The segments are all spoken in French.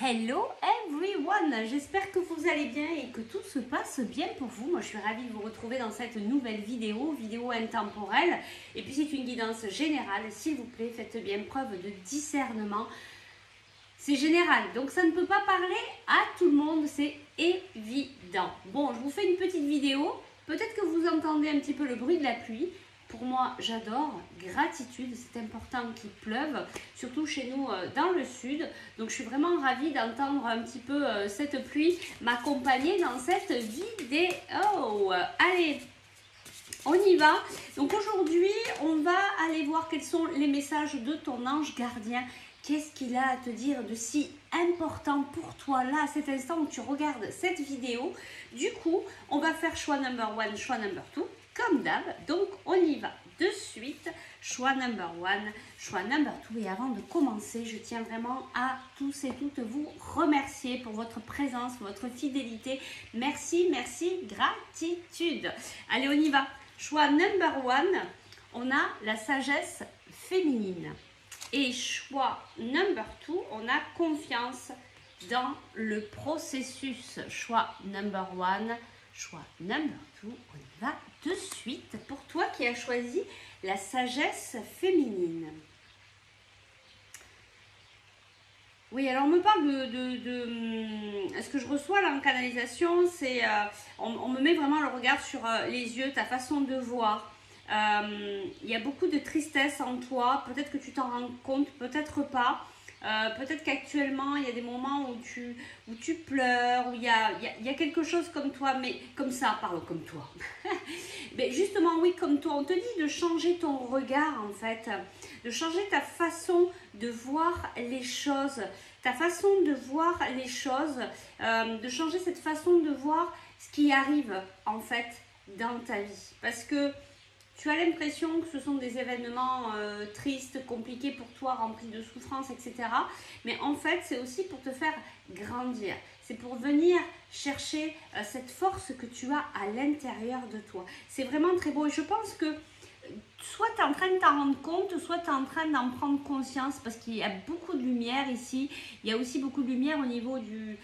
Hello everyone, j'espère que vous allez bien et que tout se passe bien pour vous. Moi je suis ravie de vous retrouver dans cette nouvelle vidéo intemporelle. Et puis c'est une guidance générale, s'il vous plaît faites bien preuve de discernement. C'est général, donc ça ne peut pas parler à tout le monde, c'est évident. Bon, je vous fais une petite vidéo, peut-être que vous entendez un petit peu le bruit de la pluie. Pour moi, j'adore, gratitude, c'est important qu'il pleuve, surtout chez nous dans le sud. Donc, je suis vraiment ravie d'entendre un petit peu cette pluie m'accompagner dans cette vidéo. Allez, on y va. Donc, aujourd'hui, on va aller voir quels sont les messages de ton ange gardien. Qu'est-ce qu'il a à te dire de si important pour toi là, à cet instant où tu regardes cette vidéo. Du coup, on va faire choix number one, choix number two. Comme d'hab, donc on y va de suite, choix number one, choix number two. Et avant de commencer, je tiens vraiment à tous et toutes vous remercier pour votre présence, votre fidélité. Merci, merci, gratitude. Allez, on y va. Choix number one, on a la sagesse féminine. Et choix number two, on a confiance dans le processus. Choix number one, choix number two, on y va de suite pour toi qui as choisi la sagesse féminine. Oui, alors on me parle de ce que je reçois là en canalisation, c'est on me met vraiment le regard sur les yeux, ta façon de voir. Il y a beaucoup de tristesse en toi, peut-être que tu t'en rends compte, peut-être pas. Peut-être qu'actuellement il y a des moments où tu pleures, où il y a quelque chose comme toi, mais comme ça, pardon, comme toi. Mais justement, oui, comme toi, on te dit de changer ton regard en fait, de changer ta façon de voir les choses, ta façon de voir les choses, de changer cette façon de voir ce qui arrive en fait dans ta vie. Parce que tu as l'impression que ce sont des événements tristes, compliqués pour toi, remplis de souffrance, etc. Mais en fait, c'est aussi pour te faire grandir. C'est pour venir chercher cette force que tu as à l'intérieur de toi. C'est vraiment très beau. Et je pense que soit tu es en train de t'en rendre compte, soit tu es en train d'en prendre conscience parce qu'il y a beaucoup de lumière ici. Il y a aussi beaucoup de lumière au niveau du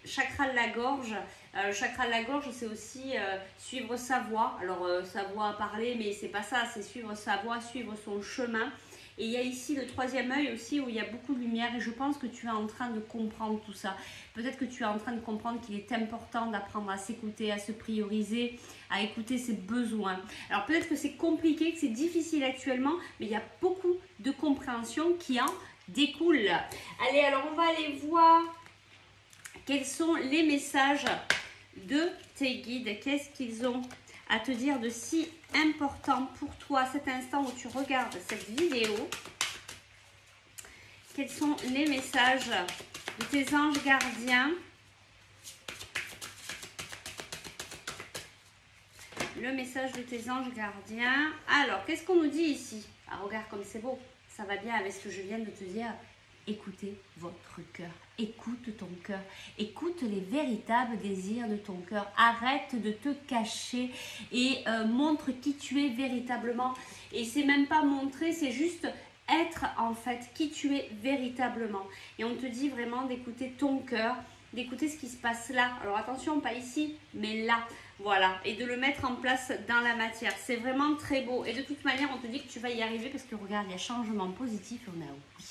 chakra de la gorge. Le chakra de la gorge, c'est aussi suivre sa voie. Alors, sa voie à parler, mais c'est pas ça, c'est suivre sa voie, suivre son chemin. Et il y a ici le troisième œil aussi où il y a beaucoup de lumière et je pense que tu es en train de comprendre tout ça. Peut-être que tu es en train de comprendre qu'il est important d'apprendre à s'écouter, à se prioriser, à écouter ses besoins. Alors peut-être que c'est compliqué, que c'est difficile actuellement, mais il y a beaucoup de compréhension qui en découle. Allez, alors on va aller voir quels sont les messages de tes guides. Qu'est-ce qu'ils ont à te dire de si important pour toi à cet instant où tu regardes cette vidéo? Quels sont les messages de tes anges gardiens? Le message de tes anges gardiens. Alors, qu'est-ce qu'on nous dit ici? Ah, regarde comme c'est beau. Ça va bien avec ce que je viens de te dire. Écoutez votre cœur, écoute ton cœur, écoute les véritables désirs de ton cœur, arrête de te cacher et montre qui tu es véritablement. Et c'est même pas montrer, c'est juste être en fait qui tu es véritablement. Et on te dit vraiment d'écouter ton cœur, d'écouter ce qui se passe là. Alors attention, pas ici, mais là. Voilà, et de le mettre en place dans la matière. C'est vraiment très beau. Et de toute manière, on te dit que tu vas y arriver parce que regarde, il y a changement positif, on a oui.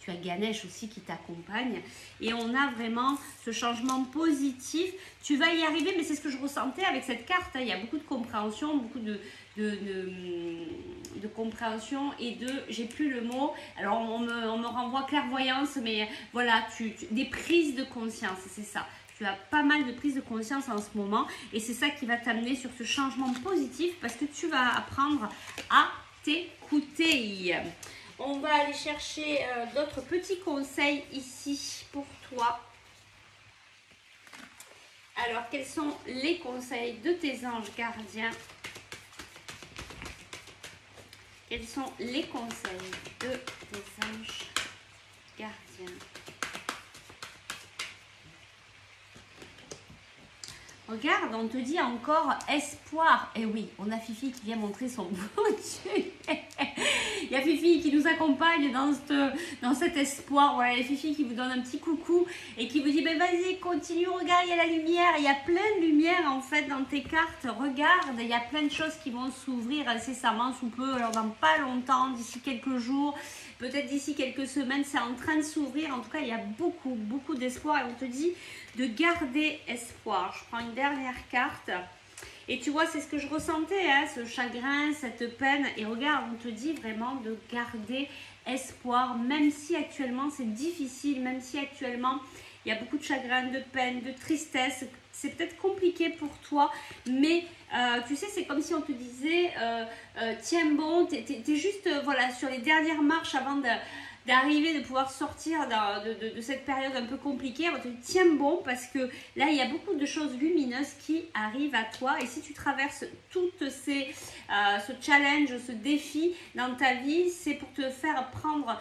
Tu as Ganesh aussi qui t'accompagne. Et on a vraiment ce changement positif. Tu vas y arriver, mais c'est ce que je ressentais avec cette carte. Il y a beaucoup de compréhension, beaucoup de compréhension et j'ai plus le mot. Alors, on me renvoie clairvoyance, mais voilà, des prises de conscience, c'est ça. Tu as pas mal de prises de conscience en ce moment. Et c'est ça qui va t'amener sur ce changement positif parce que tu vas apprendre à t'écouter. On va aller chercher d'autres petits conseils ici pour toi. Alors, quels sont les conseils de tes anges gardiens? Quels sont les conseils de tes anges gardiens? Regarde, on te dit encore espoir. Et oui, on a Fifi qui vient montrer son bout. Il y a Fifi qui nous accompagne dans cet espoir. Voilà, il y a Fifi qui vous donne un petit coucou et qui vous dit ben vas-y, continue, regarde, il y a la lumière. Il y a plein de lumière en fait dans tes cartes. Regarde, il y a plein de choses qui vont s'ouvrir incessamment sous peu. Alors dans pas longtemps, d'ici quelques jours, peut-être d'ici quelques semaines, c'est en train de s'ouvrir. En tout cas, il y a beaucoup d'espoir et on te dit de garder espoir. Je prends une dernière carte. Et tu vois, c'est ce que je ressentais, hein, ce chagrin, cette peine. Et regarde, on te dit vraiment de garder espoir, même si actuellement c'est difficile, même si actuellement il y a beaucoup de chagrin, de peine, de tristesse. C'est peut-être compliqué pour toi, mais tu sais, c'est comme si on te disait, tiens bon, t'es juste voilà, sur les dernières marches avant d'arriver, de pouvoir sortir de cette période un peu compliquée. On te dit tiens bon, parce que là il y a beaucoup de choses lumineuses qui arrivent à toi, et si tu traverses toutes ce challenge, ce défi dans ta vie, c'est pour te faire prendre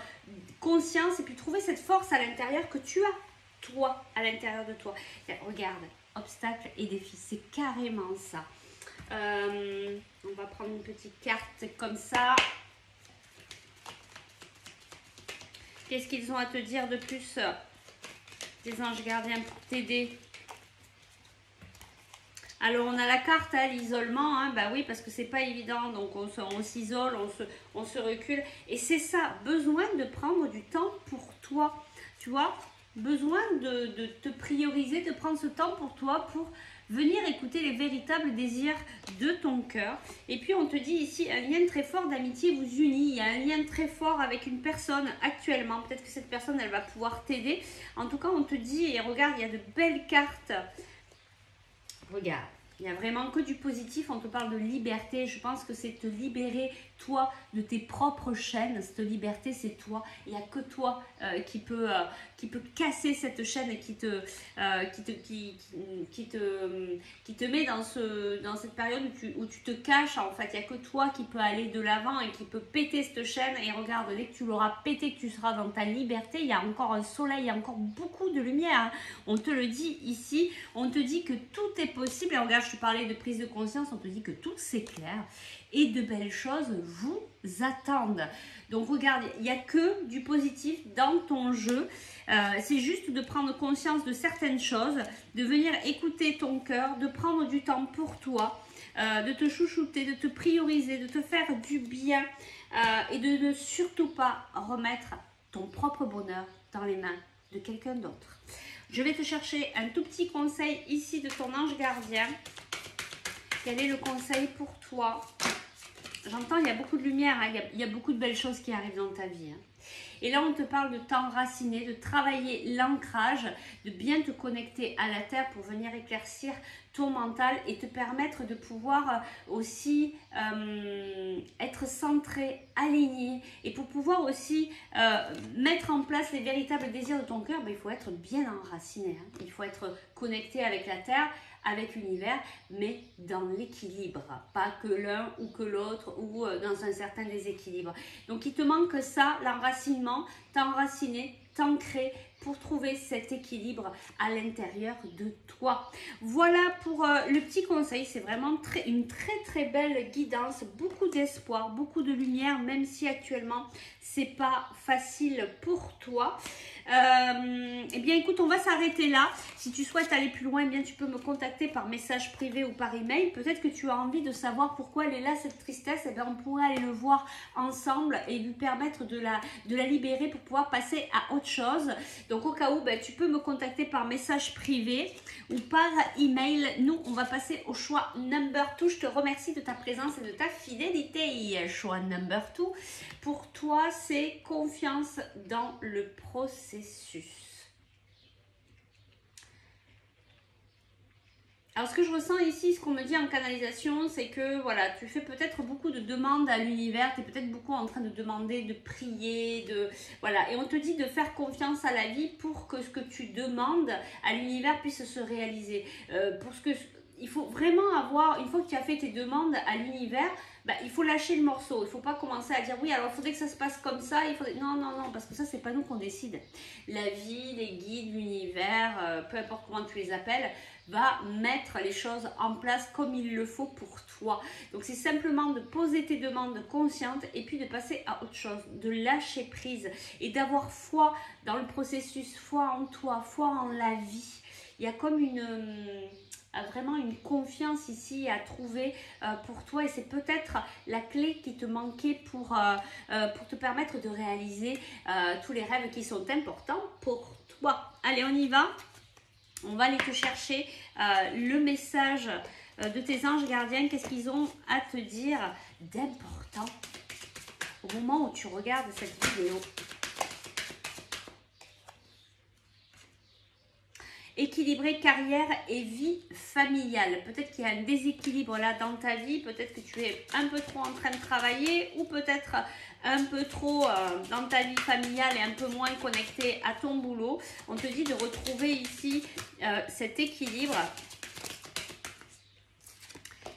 conscience et puis trouver cette force à l'intérieur que tu as toi, à l'intérieur de toi. Regarde, obstacles et défis, c'est carrément ça. On va prendre une petite carte comme ça. Qu'est-ce qu'ils ont à te dire de plus, tes anges gardiens, pour t'aider? Alors, on a la carte, hein, l'isolement. Hein, bah oui, parce que c'est pas évident. Donc, on s'isole, on se recule. Et c'est ça, besoin de prendre du temps pour toi. Tu vois, besoin de te prioriser, de prendre ce temps pour toi, pour venir écouter les véritables désirs de ton cœur. Et puis on te dit ici, un lien très fort d'amitié vous unit. Il y a un lien très fort avec une personne actuellement. Peut-être que cette personne, elle va pouvoir t'aider. En tout cas, on te dit, et regarde, il y a de belles cartes. Regarde, il n'y a vraiment que du positif. On te parle de liberté. Je pense que c'est te libérer, toi, de tes propres chaînes. Cette liberté, c'est toi. Il n'y a que toi qui peut casser cette chaîne et qui te met dans cette période où tu te caches. En fait, il n'y a que toi qui peut aller de l'avant et qui peut péter cette chaîne. Et regarde, dès que tu l'auras pété, que tu seras dans ta liberté, il y a encore un soleil, il y a encore beaucoup de lumière. On te le dit ici. On te dit que tout est possible. Et regarde, je te parlais de prise de conscience. On te dit que tout s'éclaire et de belles choses vous attendent. Donc regarde, il n'y a que du positif dans ton jeu. C'est juste de prendre conscience de certaines choses, de venir écouter ton cœur, de prendre du temps pour toi, de te chouchouter, de te prioriser, de te faire du bien et de ne surtout pas remettre ton propre bonheur dans les mains de quelqu'un d'autre. Je vais te chercher un tout petit conseil ici de ton ange gardien. Quel est le conseil pour toi? J'entends, il y a beaucoup de lumière, hein, il y a beaucoup de belles choses qui arrivent dans ta vie. Hein. Et là, on te parle de t'enraciner, de travailler l'ancrage, de bien te connecter à la terre pour venir éclaircir ton mental et te permettre de pouvoir aussi être centré, aligné. Et pour pouvoir aussi mettre en place les véritables désirs de ton cœur, ben, il faut être bien enraciné. Hein. Il faut être connecté avec la terre, avec l'univers, mais dans l'équilibre, pas que l'un ou que l'autre ou dans un certain déséquilibre. Donc il te manque ça, l'enracinement, t'enraciner, t'ancrer pour trouver cet équilibre à l'intérieur de toi. Voilà pour le petit conseil, c'est vraiment une très belle guidance, beaucoup d'espoir, beaucoup de lumière, même si actuellement c'est pas facile pour toi. Eh bien écoute, on va s'arrêter là. Si tu souhaites aller plus loin, eh bien tu peux me contacter par message privé ou par email. Peut-être que tu as envie de savoir pourquoi elle est là, cette tristesse. Eh bien on pourrait aller le voir ensemble et lui permettre de la libérer pour pouvoir passer à autre chose. Donc au cas où, ben, tu peux me contacter par message privé ou par email. Nous, on va passer au choix number 2. Je te remercie de ta présence et de ta fidélité. Choix number 2. Pour toi, c'est confiance dans le processus. Alors ce que je ressens ici, ce qu'on me dit en canalisation, c'est que voilà, tu fais peut-être beaucoup de demandes à l'univers, tu es peut-être beaucoup en train de demander, de prier, voilà, et on te dit de faire confiance à la vie pour que ce que tu demandes à l'univers puisse se réaliser. Il faut vraiment avoir, une fois que tu as fait tes demandes à l'univers, bah, il faut lâcher le morceau. Il ne faut pas commencer à dire oui, alors il faudrait que ça se passe comme ça. Non, non, non, parce que ça, c'est pas nous qu'on décide. La vie, les guides, l'univers, peu importe comment tu les appelles, va mettre les choses en place comme il le faut pour toi. Donc, c'est simplement de poser tes demandes conscientes et puis de passer à autre chose, de lâcher prise et d'avoir foi dans le processus, foi en toi, foi en la vie. Il y a comme vraiment une confiance ici à trouver pour toi et c'est peut-être la clé qui te manquait pour te permettre de réaliser tous les rêves qui sont importants pour toi. Allez, on y va. On va aller te chercher le message de tes anges gardiens. Qu'est-ce qu'ils ont à te dire d'important au moment où tu regardes cette vidéo? Équilibrer carrière et vie familiale. Peut-être qu'il y a un déséquilibre là dans ta vie. Peut-être que tu es un peu trop en train de travailler ou peut-être un peu trop dans ta vie familiale et un peu moins connecté à ton boulot. On te dit de retrouver ici cet équilibre.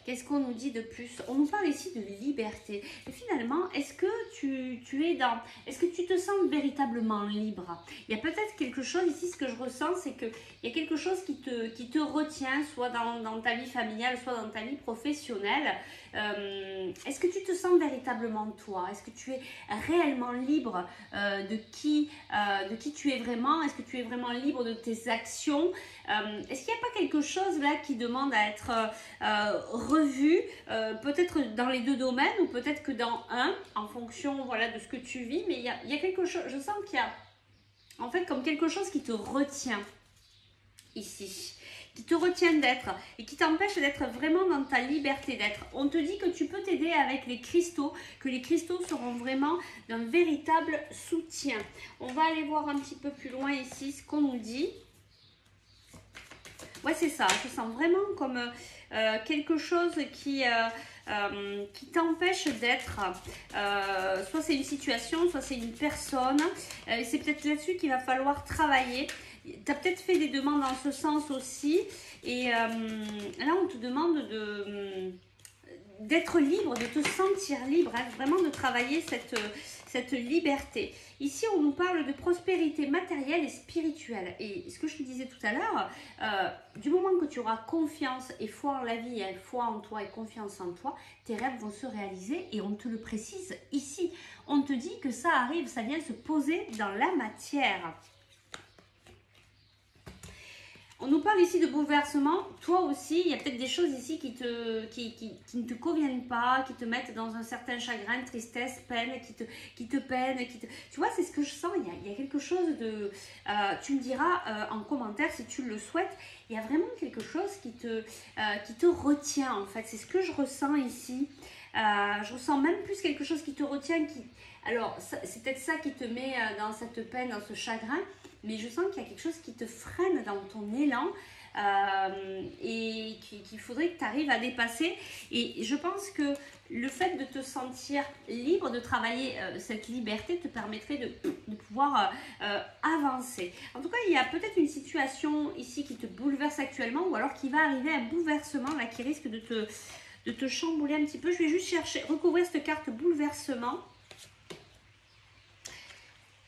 Qu'est-ce qu'on nous dit de plus? On nous parle ici de liberté. Et finalement, est-ce que tu es dans... Est-ce que tu te sens véritablement libre? Il y a peut-être quelque chose ici, ce que je ressens, c'est qu'il y a quelque chose qui te retient, soit dans ta vie familiale, soit dans ta vie professionnelle. Est-ce que tu te sens véritablement toi? Est-ce que tu es réellement libre de qui tu es vraiment? Est-ce que tu es vraiment libre de tes actions? Est-ce qu'il n'y a pas quelque chose là qui demande à être revu, peut-être dans les deux domaines ou peut-être que dans un, en fonction voilà, de ce que tu vis, mais il y a quelque chose, je sens qu'il y a en fait comme quelque chose qui te retient ici, qui te retient d'être et qui t'empêche d'être vraiment dans ta liberté d'être. On te dit que tu peux t'aider avec les cristaux, que les cristaux seront vraiment d'un véritable soutien. On va aller voir un petit peu plus loin ici ce qu'on nous dit. Ouais, c'est ça, je sens vraiment comme quelque chose qui t'empêche d'être, soit c'est une situation, soit c'est une personne, c'est peut-être là-dessus qu'il va falloir travailler. Tu as peut-être fait des demandes dans ce sens aussi, et là on te demande d'être libre, de te sentir libre, hein, vraiment de travailler cette liberté. Ici, on nous parle de prospérité matérielle et spirituelle. Et ce que je te disais tout à l'heure, du moment que tu auras confiance et foi en la vie, et foi en toi et confiance en toi, tes rêves vont se réaliser et on te le précise ici. On te dit que ça arrive, ça vient se poser dans la matière. On nous parle ici de bouleversement. Toi aussi, il y a peut-être des choses ici qui ne te conviennent pas, qui te mettent dans un certain chagrin, tristesse, peine, qui te peinent. Tu vois, c'est ce que je sens. Il y a quelque chose de... tu me diras en commentaire si tu le souhaites. Il y a vraiment quelque chose qui te retient en fait. C'est ce que je ressens ici. Je ressens même plus quelque chose qui te retient. Alors, c'est peut-être ça qui te met dans cette peine, dans ce chagrin. Mais je sens qu'il y a quelque chose qui te freine dans ton élan et qu'il faudrait que tu arrives à dépasser. Et je pense que le fait de te sentir libre, de travailler cette liberté te permettrait de pouvoir avancer. En tout cas, il y a peut-être une situation ici qui te bouleverse actuellement ou alors qui va arriver un bouleversement là qui risque de te chambouler un petit peu. Je vais juste recouvrir cette carte bouleversement.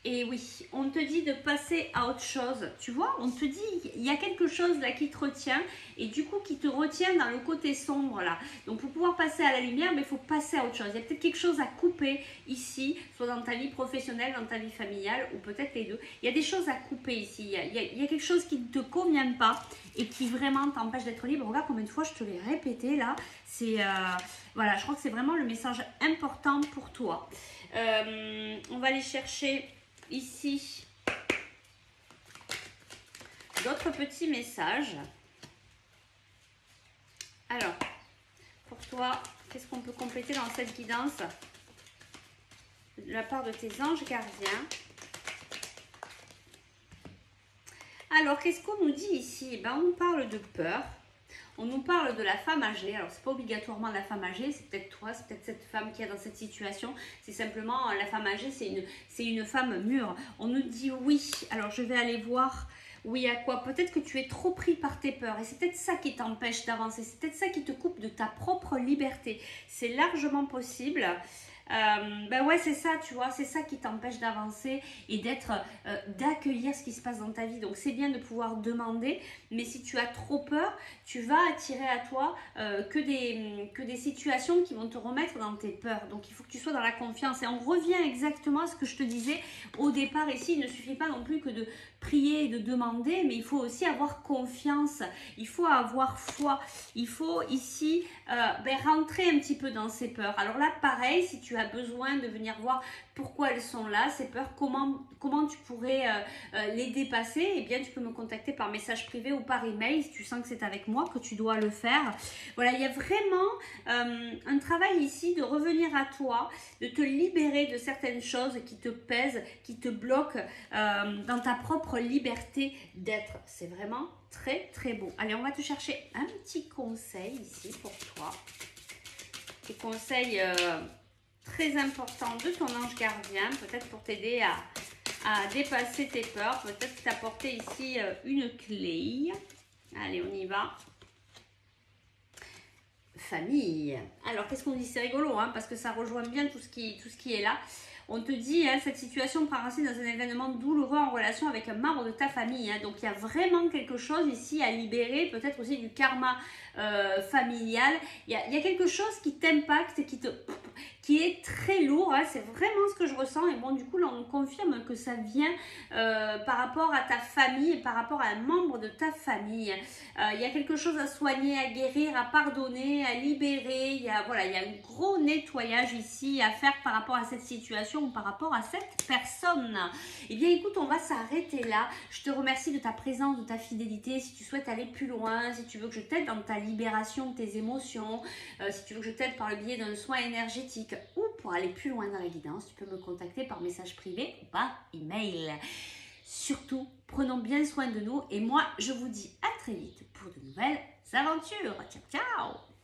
Et oui, on te dit de passer à autre chose, tu vois, on te dit, il y a quelque chose là qui te retient et du coup qui te retient dans le côté sombre là. Donc pour pouvoir passer à la lumière, mais il faut passer à autre chose. Il y a peut-être quelque chose à couper ici, soit dans ta vie professionnelle, dans ta vie familiale ou peut-être les deux. Il y a des choses à couper ici, il y a quelque chose qui ne te convient pas et qui vraiment t'empêche d'être libre. Regarde combien de fois je te l'ai répété là, c'est... voilà, je crois que c'est vraiment le message important pour toi. On va aller chercher... ici, d'autres petits messages. Alors, pour toi, qu'est-ce qu'on peut compléter dans cette guidance de la part de tes anges gardiens? Alors, qu'est-ce qu'on nous dit ici? On nous parle de peur. On nous parle de la femme âgée. Alors, c'est pas obligatoirement la femme âgée, c'est peut-être toi, c'est peut-être cette femme qui est dans cette situation. C'est simplement la femme âgée, c'est une femme mûre. On nous dit oui. Alors, je vais aller voir. ou il y a quoi? Peut-être que tu es trop pris par tes peurs et c'est peut-être ça qui t'empêche d'avancer, c'est peut-être ça qui te coupe de ta propre liberté. C'est largement possible. Ben ouais, c'est ça, tu vois, c'est ça qui t'empêche d'avancer et d'accueillir ce qui se passe dans ta vie. Donc c'est bien de pouvoir demander, mais si tu as trop peur, tu vas attirer à toi que des situations qui vont te remettre dans tes peurs. Donc il faut que tu sois dans la confiance. Et on revient exactement à ce que je te disais au départ ici. Il ne suffit pas non plus que de prier et de demander, mais il faut aussi avoir confiance, il faut avoir foi, il faut ici rentrer un petit peu dans ces peurs. Alors là, pareil, si tu as besoin de venir voir pourquoi elles sont là, ces peurs, comment tu pourrais les dépasser, eh bien tu peux me contacter par message privé ou par email si tu sens que c'est avec moi que tu dois le faire. Voilà, il y a vraiment un travail ici de revenir à toi, de te libérer de certaines choses qui te pèsent, qui te bloquent dans ta propre liberté d'être. C'est vraiment très très beau. Allez, on va te chercher un petit conseil ici pour toi. Des conseils très importants de ton ange gardien, peut-être pour t'aider à dépasser tes peurs, peut-être t'apporter ici une clé. Allez, on y va. Famille. Alors, qu'est-ce qu'on dit? C'est rigolo, hein, parce que ça rejoint bien tout ce qui est là. On te dit, hein, cette situation prend racine dans un événement douloureux en relation avec un membre de ta famille. Hein. Donc, il y a vraiment quelque chose ici à libérer, peut-être aussi du karma familial. Il y a quelque chose qui t'impacte, qui est très lourd. Hein. C'est vraiment ce que je ressens. Et bon, du coup, là, on confirme que ça vient par rapport à ta famille et par rapport à un membre de ta famille. Il y a quelque chose à soigner, à guérir, à pardonner, à libérer. Il y a un gros nettoyage ici à faire par rapport à cette situation ou par rapport à cette personne. Eh bien, écoute, on va s'arrêter là. Je te remercie de ta présence, de ta fidélité. Si tu souhaites aller plus loin, si tu veux que je t'aide dans ta libération de tes émotions, si tu veux que je t'aide par le biais d'un soin énergétique ou pour aller plus loin dans la guidance, tu peux me contacter par message privé ou par email. Surtout, prenons bien soin de nous et moi, je vous dis à très vite pour de nouvelles aventures. Ciao, ciao!